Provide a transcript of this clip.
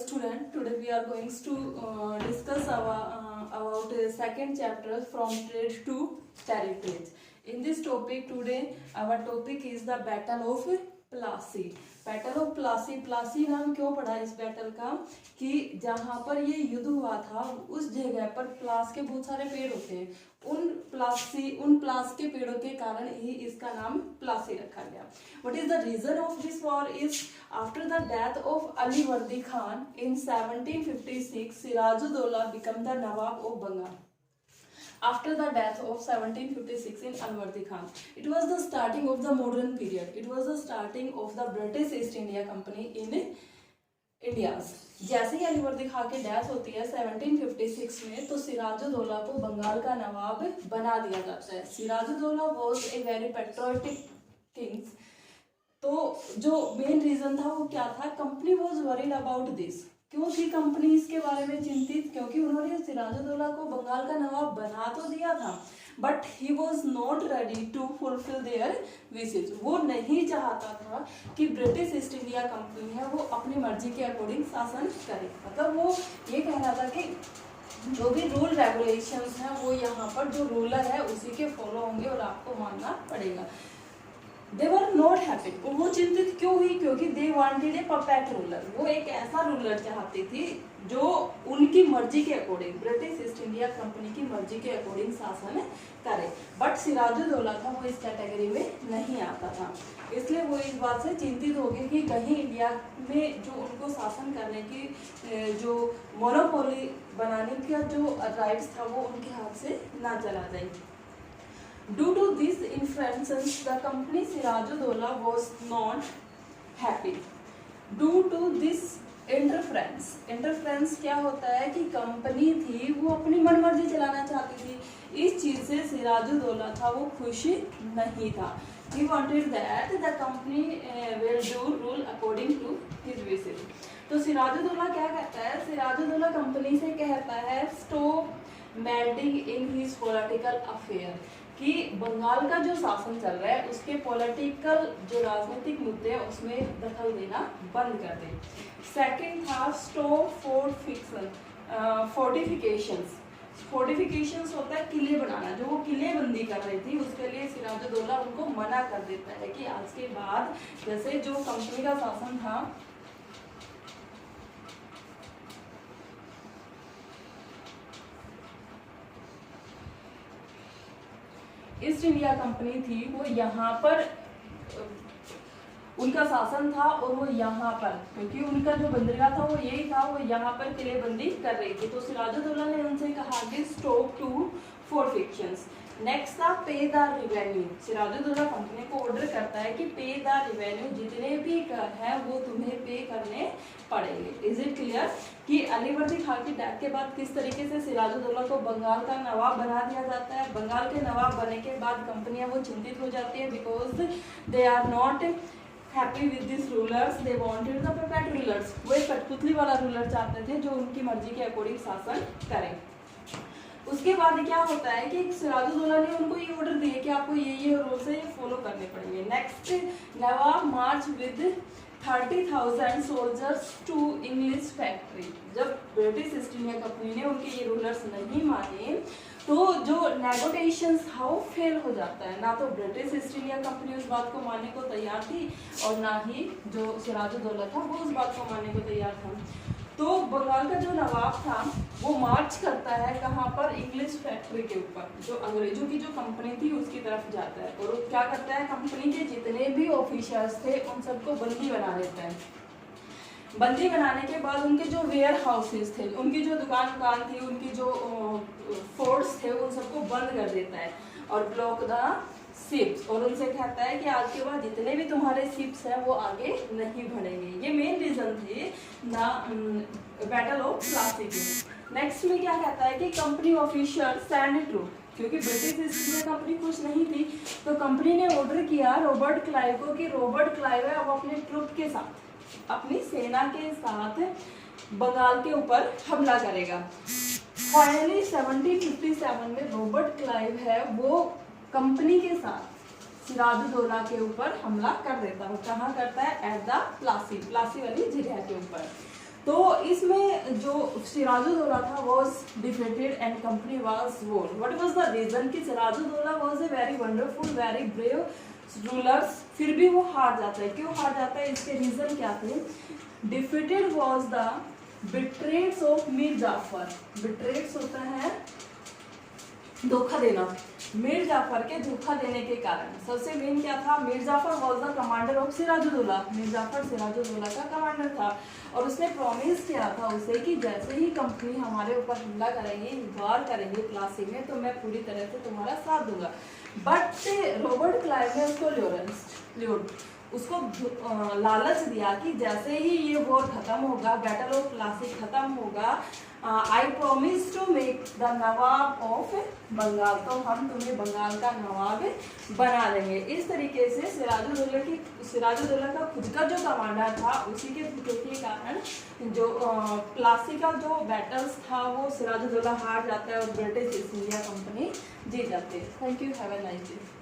student. Today we are going to discuss about second chapter from trade to territories. In this topic today, our topic is the Battle of Plassey. Battle of Plassey. Plassey नाम क्यों पड़ा इस battle का कि जहां पर ये युद्ध हुआ था उस जगह पर प्लास के बहुत सारे पेड़ होते हैं. उन प्लास के पेड़ों के कारण ही इसका नाम प्लासी रखा गया. What is the reason of this war is after the death of Ali Vardi Khan in 1756 Sirajuddaulah become the nawab of Bengal. After the death of 1756 in Alwardi Khan, it was the starting of the modern period. It was the starting of the British East India Company in India. जैसे ही अलीवर्दी खान की death होती है 1756 में, तो सिराजुद्दौला को बंगाल का नवाब बना दिया जाता है. Siraj-ud-Daulah was a very patriotic king. तो जो मेन रीजन था वो क्या था? Company was worried about this. क्यों थी कंपनी इसके बारे में चिंतित? क्योंकि उन्होंने सिराजुद्दौला को बंगाल का नवाब बना तो दिया था, but he was not ready to fulfil their wishes. वो नहीं चाहता था कि ब्रिटिश ईस्ट इंडिया कंपनी है वो अपनी मर्जी के अकॉर्डिंग शासन करे. मतलब वो ये कह रहा था कि जो भी रूल रेगुलेशंस हैं वो यहाँ पर जो रूलर है उसी के फॉलो होंगे और आपको मानना पड़ेगा. They were not happy. वो चिंतित क्यों हुई? क्योंकि they wanted a puppet ruler. वो एक ऐसा रूलर चाहती थी जो उनकी मर्जी के according, British East India company की मर्जी के अकॉर्डिंग शासन करे. बट सिराजुद्दौला था वो इस कैटेगरी में नहीं आता था. इसलिए वो इस बात से चिंतित हो गए कि कहीं इंडिया में जो उनको शासन करने की जो मोनोपोली बनाने का जो राइट्स था वो उनके हाथ से ना चला जाए. Due to these influences, the company Sirajuddaulah was not happy. Due to this interference क्या होता है कि कंपनी थी वो अपनी मनमर्जी चलाना चाहती थी. इस चीज से सिराजुद्दौला था वो खुश नहीं था. He wanted that the company will do rule according to his wishes. तो सिराजुद्दौला क्या कहता है? सिराजुद्दौला कंपनी से कहता है stop meddling in his political affair. कि बंगाल का जो शासन चल रहा है उसके पॉलिटिकल जो राजनीतिक मुद्दे हैं उसमें दखल देना बंद कर दे. सेकंड था स्टॉप फोर्टिफिकेशंस. फोर्टिफिकेशंस होता है किले बनाना. जो वो किले बंदी कर रही थी उसके लिए सिराजुद्दौला उनको मना कर देता है कि आज के बाद जैसे जो कंपनी का शासन था ईस्ट इंडिया कंपनी थी वो यहाँ पर उनका शासन था और वो यहाँ पर क्योंकि उनका जो बंदरगाह था वो यही था, वो यहाँ पर किलेबंदी कर रही थी. तो सिराजुद्दौला ने उनसे कहा कि स्टॉप टू फोर्टिफिकेशंस. नेक्स्ट था पे द रिवेन्यू. सिराजुद्दौला कंपनी को ऑर्डर करता है कि पे द रिवेन्यू, जितने भी कर है वो तुम्हें पे करने पड़ेंगे. इज इट क्लियर कि अलीवर्दी खान की डेथ के बाद किस तरीके से सिराजुद्दौला को बंगाल का नवाब बना दिया जाता है. बंगाल के नवाब बनने के बाद कंपनियां वो चिंतित हो जाती है because they are not happy with this rulers. They wanted the puppet rulers. वो एक कठपुतली वाला रूलर चाहते थे जो उनकी मर्जी के अकॉर्डिंग शासन करें. उसके बाद क्या होता है कि सिराजुद्दौला ने उनको ये ऑर्डर दिए कि आपको ये रूल्स है ये फॉलो करने पड़ेंगे. Next, nawab march with 30,000 soldiers to English factory. जब ब्रिटिश ईस्ट इंडिया कंपनी ने उनके ये रूलर्स नहीं माने तो जो नेगोटिएशंस था वो फेल हो जाता है. ना तो ब्रिटिश ईस्ट इंडिया कंपनी उस बात को मानने को तैयार थी और ना ही जो सिराजुद्दौला था वो उस बात को मानने को तैयार था. तो बंगाल का जो नवाब था वो मार्च करता है कहाँ पर? इंग्लिश फैक्ट्री के ऊपर. जो अंग्रेजों की जो कंपनी थी उसकी तरफ जाता है और क्या करता है? कंपनी के जितने भी ऑफिसर्स थे उन सबको बंदी बना देता है. बंदी बनाने के बाद उनके जो वेयर हाउसेस थे, उनकी जो दुकान थी, उनकी जो फोर्ट्स थे उन सबको बंद कर देता है और ब्लॉक द शिप्स. और उनसे कहता है कि आज के बाद जितने भी तुम्हारे शिप्स हैं वो आगे नहीं बढ़ेंगे. ये मेन रीजन थे बैटल ऑफ प्लासी की. नेक्स्ट में क्या कहता है कि कंपनी ऑफिसर स्टैंड ट्रू. क्योंकि ब्रिटिश ईस्ट इंडिया कंपनी खुश नहीं थी तो कंपनी ने ऑर्डर किया रॉबर्ट क्लाइव को कि रॉबर्ट क्लाइव है अब अपने ट्रुप के साथ, अपनी सेना के साथ बंगाल के ऊपर हमला करेगा. फाइनली 1757 में रॉबर्ट क्लाइव है वो कंपनी के साथ सिराजुद्दौला के ऊपर हमला कर देता है. कहाँ करता है? एट द प्लासी वाली जगह के ऊपर. तो इसमें जो सिराजुद्दौला था was defeated and company was won. What was the reason कि Siraj-ud-Daulah was a very wonderful, very brave rulers, फिर भी वो हार जाता है. क्यों हार जाता है, इसके रीजन क्या थे? Defeated was the betrayals of Mir Jafar. betrayals होता है धोखा देना. मीर जाफर के धोखा देने के कारण सबसे मेन क्या था, Mir Jafar was the commander of Sirajuddaulah. Mir Jafar Sirajuddaulah का कमांडर था और उसने प्रॉमिस किया था उसे कि जैसे ही कंपनी हमारे ऊपर हमला करेंगे, वार करेंगे प्लासी में, तो मैं पूरी तरह से तुम्हारा साथ दूंगा. बट रॉबर्ट क्लाइव ने उसको उसको लालच दिया कि जैसे ही ये वॉर खत्म होगा, बैटल ऑफ प्लासी खत्म होगा, I promise to make the nawab of Bengal, तो हम तुम्हें बंगाल का नवाब बना देंगे. इस तरीके से सिराजुद्दौला का खुद का जो कमांडर था उसी के धोखे के कारण जो प्लासी का जो बैटल्स था वो सिराजुद्दौला हार जाता है और ब्रिटिश ईस्ट इंडिया कंपनी जीत जाती है. Thank you, have a nice day.